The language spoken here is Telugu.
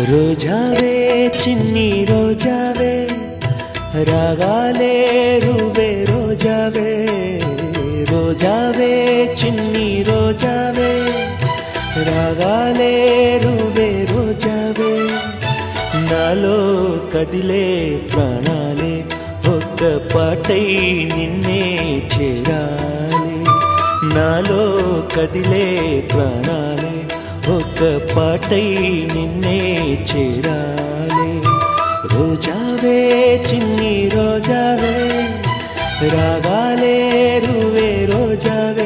రోజావే చిన్ని రోజావే రాగాలే రువే రోజావే రోజావే చిన్ని రోజావే రాగాలే రువే రోజావే నాలో కదిలే ప్రాణాలే ఒక్క పాటై నిన్నే చేరాలి నాలో కదిలే ప్రాణాలే ఒక్క పాటై నిన్నే చేరాలి రోజావే చిన్ని రోజావే రాగాలే రువే రోజావే